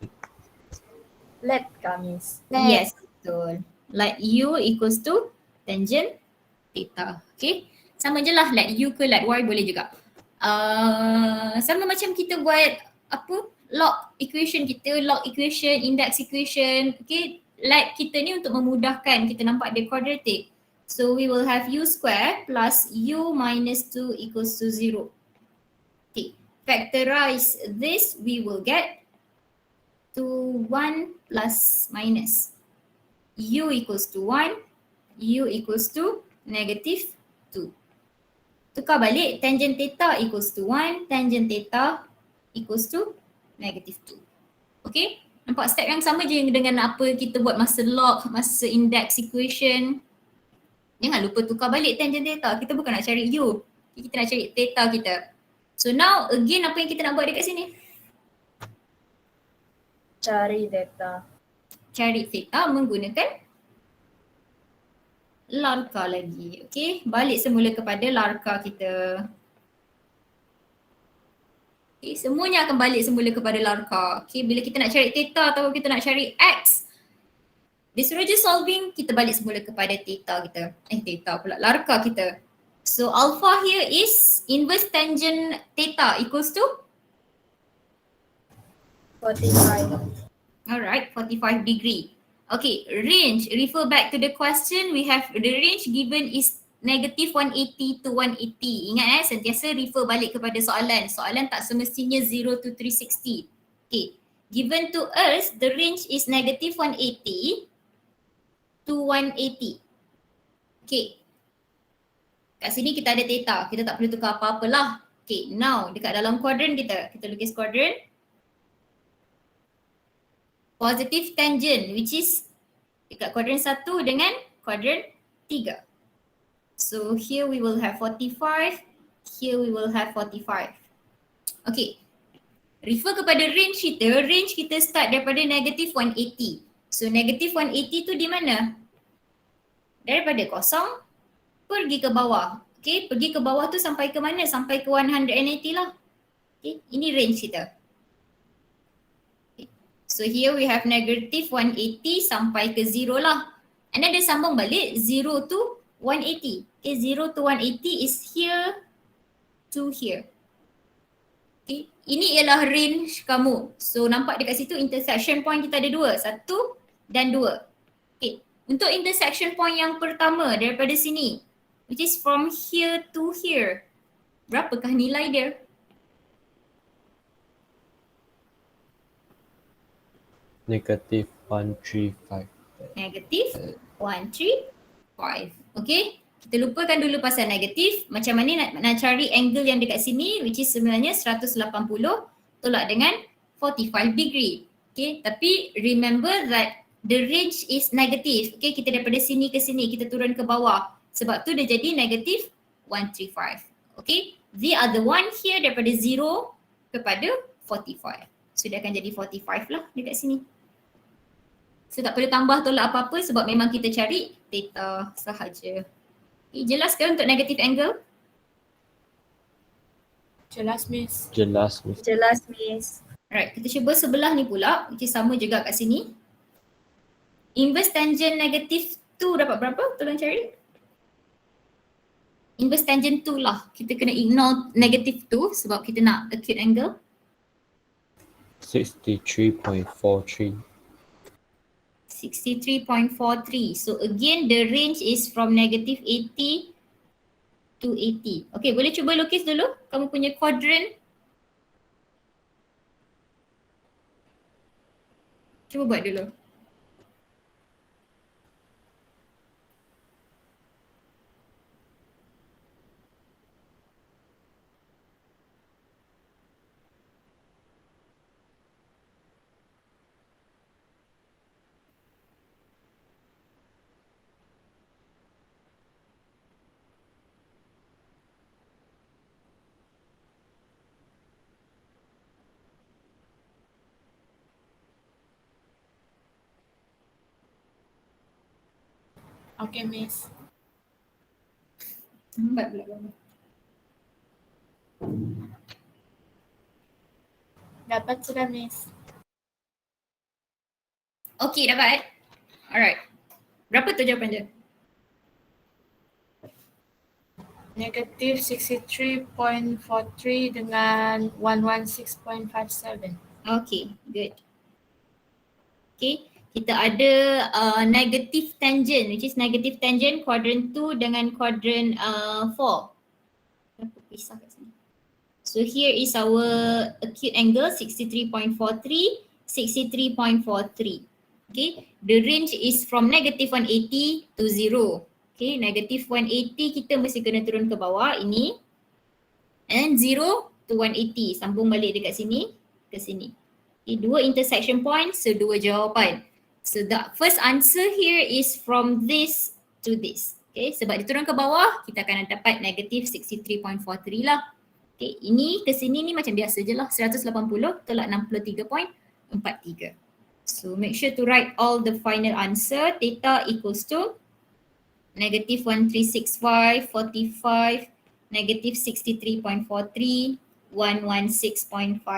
Let Miss. Yes, betul. Let u equals to tangent theta. Okay, sama je lah let u ke let y boleh juga. Sama macam kita buat apa? Log equation kita, log equation, index equation. Okay, let kita ni untuk memudahkan kita nampak dia quadratic. So we will have u square plus u minus 2 equals to 0. Okay, factorize this, we will get to 1 plus minus. U equals to 1, u equals to negative 2. Tukar balik, tangent theta equals to 1, tangent theta equals to negative 2. Okay, nampak step yang sama je dengan apa kita buat masa log, masa index equation. Jangan lupa tukar balik tangent theta. Kita bukan nak cari u, kita nak cari theta kita. So now again apa yang kita nak buat dekat sini? Cari theta. Cari theta menggunakan larka lagi. Okay, balik semula kepada larka kita. Okay, semuanya akan balik semula kepada larka. Okay, bila kita nak cari theta atau kita nak cari x, disuruh je solving, kita balik semula kepada theta kita. Theta pula, larka kita. So alpha here is inverse tangent theta equals to? 45. Alright, 45 degree. Okay, range, refer back to the question. We have the range given is negative 180 to 180. Ingat sentiasa refer balik kepada soalan. Soalan tak semestinya 0 to 360. Okay, given to us, the range is negative 180 to 180. Okay. Kat sini kita ada theta. Kita tak perlu tukar apa-apa lah. Okay, now dekat dalam kuadran kita lukis kuadran. Positive tangent which is dekat kuadran 1 dengan kuadran 3. So here we will have 45. Here we will have 45. Okay. Refer kepada range kita start daripada negative 180. So negative 180 tu di mana? Daripada kosong pergi ke bawah. Okay, pergi ke bawah tu sampai ke mana? Sampai ke 180 lah. Okay, ini range kita. Okay. So here we have negative 180 sampai ke 0 lah. And then dia sambung balik 0 to 180. Okay, 0 to 180 is here to here. Okay, ini ialah range kamu. So nampak dekat situ intersection point kita ada 2. 1 dan 2. Okay, untuk intersection point yang pertama daripada sini, which is from here to here, berapakah nilai dia? Negative 135. Negative 135. Okay, kita lupakan dulu pasal negatif. Macam mana nak cari angle yang dekat sini, which is sebenarnya 180 tolak dengan 45 degree. Okay, tapi remember that the range is negative. Okay, kita daripada sini ke sini, kita turun ke bawah. Sebab tu dia jadi negative 135. Okay, the other one here daripada 0 kepada 45. So dia akan jadi 45 lah dekat sini. So tak perlu tambah tolak apa-apa sebab memang kita cari theta sahaja. Okay, jelas ke untuk negative angle? Jelas Miss. Jelas, Miss. Jelas Miss. Alright, kita cuba sebelah ni pula, which is sama juga kat sini. Inverse tangent negative 2 dapat berapa? Tolong cari. Inverse tangent 2 lah. Kita kena ignore negative 2 sebab kita nak acute angle. 63.43. 63.43. So again the range is from negative 80 to 80. Okay, boleh cuba lukis dulu kamu punya quadrant. Cuba buat dulu. Okay, Miss. Lambat pula kamu. Dapat sudah, Miss. Okay, dapat. Alright. Berapa tu jawapan dia? Negative 63.43 dengan 116.57. Okay, good. Okay, kita ada negative tangent, which is negative tangent quadrant 2 dengan quadrant 4. Kenapa pisah kat sini? So here is our acute angle 63.43, 63.43. Okay, the range is from negative 180 to 0. Okay, negative 180 kita mesti kena turun ke bawah ini. And 0 to 180, sambung balik dekat sini ke sini. Okay, dua intersection point, so dua jawapan. So the first answer here is from this to this. Okay, sebab dia turun ke bawah, kita akan dapat negative 63.43 lah. Okay, ini ke sini ni macam biasa je lah. 180 tolak 63.43. So make sure to write all the final answer. Theta equals to negative 1365, 45, negative 63.43, 116.57.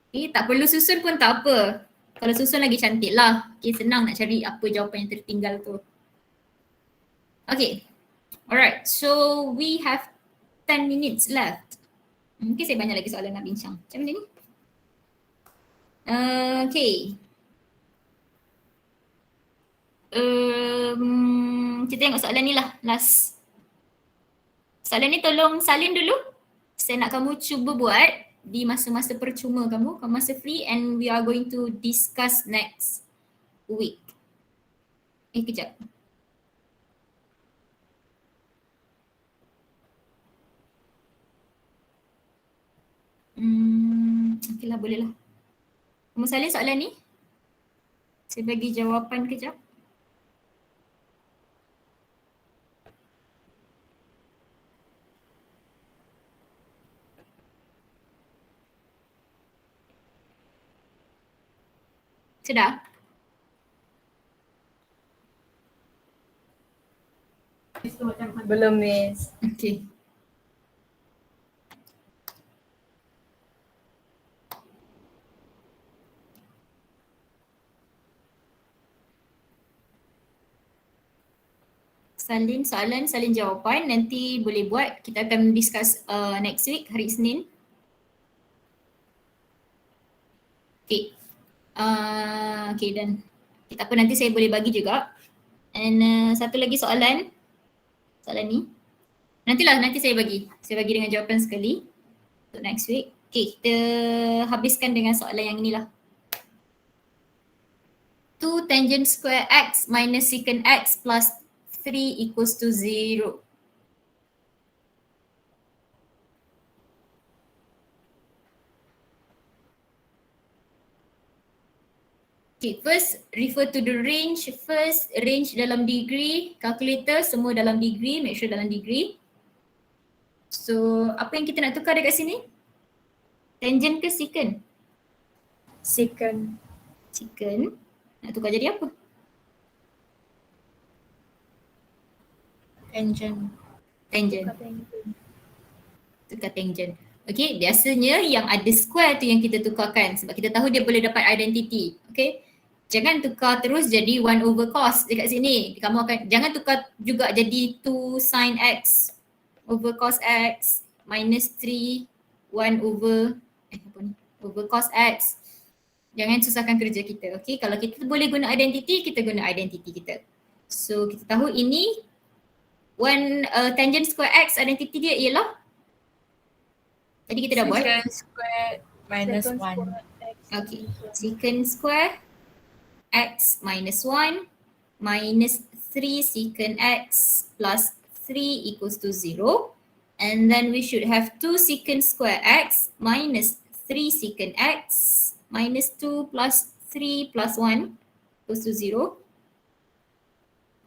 Okay, tak perlu susun pun tak apa. Kalau susun lagi cantik lah. Okay, senang nak cari apa jawapan yang tertinggal tu. Okay, alright. So we have 10 minutes left. Mungkin saya banyak lagi soalan nak bincang. Macam mana ni? Okay. Kita tengok soalan ni lah, last. Soalan ni tolong salin dulu. Saya nak kamu cuba buat di masa-masa percuma kamu masa free, and we are going to discuss next week. Kejap. Okay lah, boleh lah. Kamu salin soalan ni. Saya bagi jawapan kejap. Sudah? Belum, Miss. Okay. Salin soalan, salin jawapan. Nanti boleh buat. Kita akan discuss next week, hari Isnin. Okay. Okay, dan tak apa, nanti saya boleh bagi juga. And satu lagi soalan. Soalan ni. Nanti saya bagi. Saya bagi dengan jawapan sekali untuk next week. Okay, kita habiskan dengan soalan yang inilah. 2 tangent square x minus secant x plus 3 equals to 0. Okay, first refer to the range. First, range dalam degree. Calculator semua dalam degree. Make sure dalam degree. So, apa yang kita nak tukar dekat sini? Tangent ke secant? Secant. Secant. Nak tukar jadi apa? Tangent. Tangent. Tukar tangent. Okay, biasanya yang ada square tu yang kita tukarkan sebab kita tahu dia boleh dapat identity. Okay. Jangan tukar terus jadi 1 over cos dekat sini. Kamu akan, jangan tukar juga jadi 2 sin x over cos x minus 3 1 over over cos x. Jangan susahkan kerja kita. Okay, kalau kita boleh guna identity, kita guna identity kita. So kita tahu ini tangent square x, identity dia ialah, tadi kita dah buat Secant square minus 1. okay, secant square x minus 1 minus 3 secant x plus 3 equals to 0. And then we should have 2 secant square x minus 3 secant x minus 2 plus 3 plus 1 equals to 0.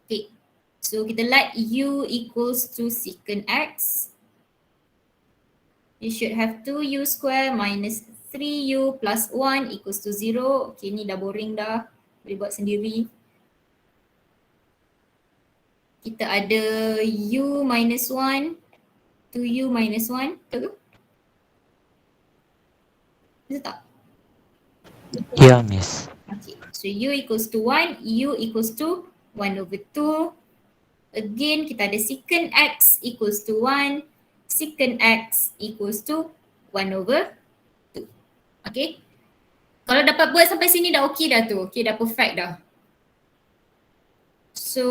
Okay, so kita let u equals to secant x. You should have 2u square minus 3u plus 1 equals to 0. Okay, ni dah boring dah. Boleh buat sendiri. Kita ada u minus 1, 2u minus 1. Betul ke? Betul tak? Yeah, miss. Okay, so u equals to 1, u equals to 1 over 2. Again, kita ada secant x equals to 1, secant x equals to 1 over 2. Okay. Kalau dapat buat sampai sini dah okey dah tu. Okay, dah perfect dah. So,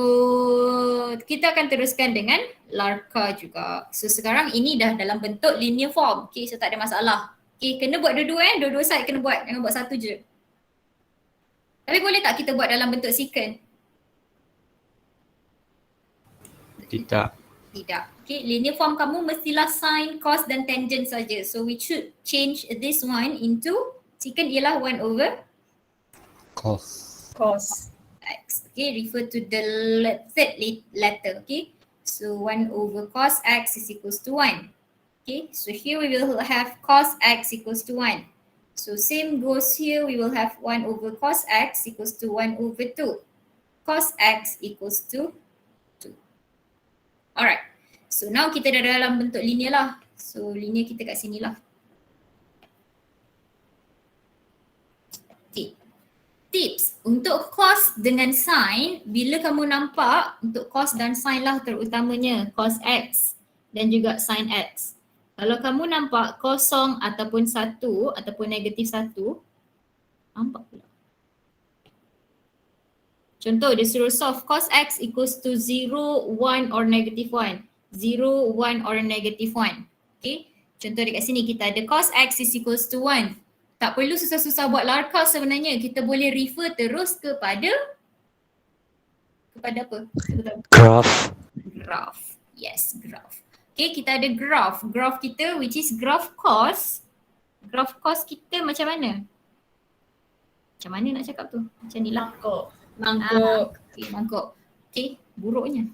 kita akan teruskan dengan Larka juga. So, sekarang ini dah dalam bentuk linear form. Okay, so tak ada masalah. Okay, kena buat dua-dua dua-dua side kena buat. Jangan buat satu je. Tapi boleh tak kita buat dalam bentuk secant? Tidak. Tidak. Okay, linear form kamu mestilah sin, cos dan tangent saja. So, we should change this one into secant ialah 1 over Cos. Cos. x. Okay, refer to the third letter. Okay, so 1 over cos x is equals to 1. Okay, so here we will have cos x equals to 1. So same goes here, we will have 1 over cos x equals to 1 over 2. Cos x equals to 2. Alright, so now kita dah dalam bentuk linear lah. So linear kita kat sini lah. Okay. Tips untuk cos dengan sin, bila kamu nampak untuk cos dan sin lah terutamanya cos x dan juga sin x. Kalau kamu nampak kosong ataupun satu ataupun negatif satu, nampak pula. Contoh dia suruh solve cos x equals to 0, 1 or negative 1. 0, 1 or negative 1. Okay. Contoh dekat sini kita ada cos x is equals to 1. Tak perlu susah-susah buat Larka sebenarnya. Kita boleh refer terus kepada apa? Graph. Graph. Yes, graph. Okay, kita ada graph. Graph kita which is graph cos. Graph cos kita macam mana? Macam mana nak cakap tu? Macam ni lah. Mangkuk. Mangkuk. Okay, mangkuk. Okay, buruknya.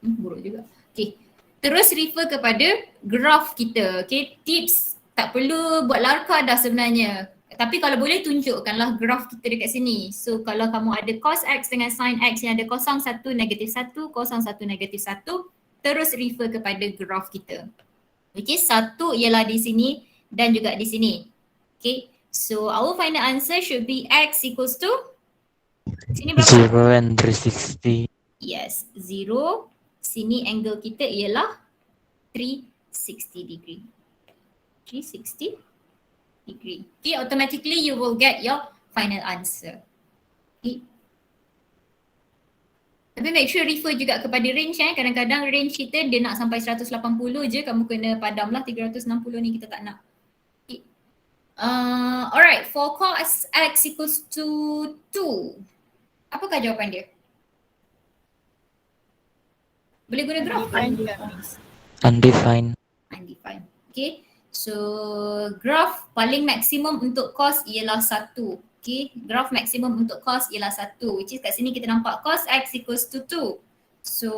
Buruk juga. Okay. Terus refer kepada graph kita. Okay, tips tak perlu buat Larka dah sebenarnya. Tapi kalau boleh tunjukkanlah graph kita dekat sini. So kalau kamu ada cos x dengan sin x yang ada kosong 1, negatif 1, kosong 1, negatif 1, terus refer kepada graph kita. Okay, 1 ialah di sini dan juga di sini. Okay, so our final answer should be x equals to, sini berapa? 0 and 360. Yes, 0. Sini angle kita ialah 360 degree. 360 degree. Okay, automatically you will get your final answer. Okay. Tapi make sure refer juga kepada range Kadang-kadang range kita dia nak sampai 180 je, kamu kena padam lah 360 ni kita tak nak. Okay. Alright, for cos x equals to 2. Apakah jawapan dia? Boleh guna graph? Undefined. Undefined. Okay. So graph paling maksimum untuk cos ialah 1. Okay. Graph maksimum untuk cos ialah 1. Which is kat sini kita nampak cos x equals to 2. So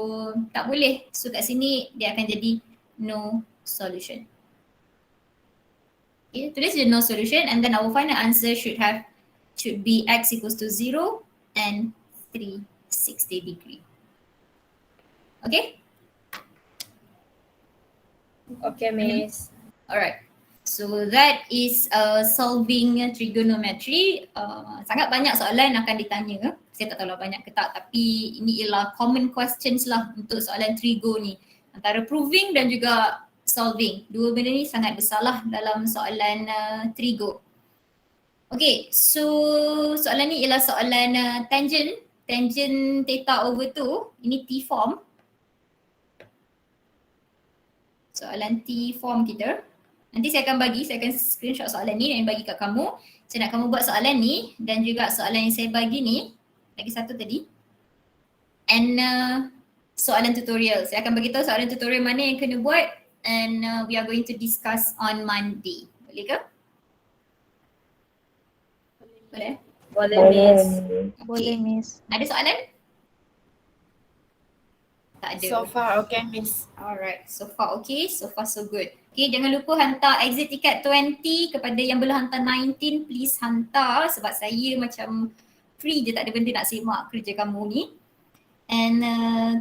tak boleh. So kat sini dia akan jadi no solution. Okay. Tulis je no solution and then our final answer should be x equals to 0 and 360 degree. Okay? Okay, miss. Alright. So that is solving trigonometry. Sangat banyak soalan akan ditanya. Saya tak tahu lah banyak ke tak, tapi ini ialah common questions lah untuk soalan trigo ni. Antara proving dan juga solving. Dua benda ni sangat besar lah dalam soalan trigo. Okay, so soalan ni ialah soalan tangent. Tangent theta over 2. Ini T form. Soalan T form kita. Nanti saya akan screenshot soalan ni dan bagi kat kamu. Saya nak kamu buat soalan ni dan juga soalan yang saya bagi ni. Lagi satu tadi. And soalan tutorial. Saya akan bagi tahu soalan tutorial mana yang kena buat and we are going to discuss on Monday. Boleh ke? Boleh? Boleh, Miss. Boleh, Miss. Ada soalan? Tak ada. So far okay, Miss. Alright, so far okay, so far so good. Okay, jangan lupa hantar exit ticket 20 kepada yang belum hantar 19, please hantar sebab saya macam free je, tak ada benda nak semak kerja kamu ni. And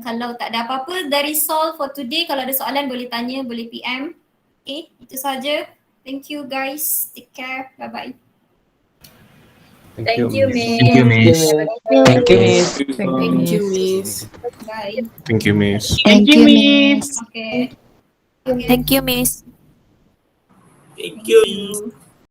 kalau tak ada apa-apa, that is all for today. Kalau ada soalan boleh tanya, boleh PM. Okay, itu saja. Thank you guys, take care, bye-bye. Thank you, Miss. Thank you, Miss. Thank you, Miss. Thank you, Miss. Bye. Thank you, Miss. Thank you, Miss. Okay. Thank you, Miss. Thank you.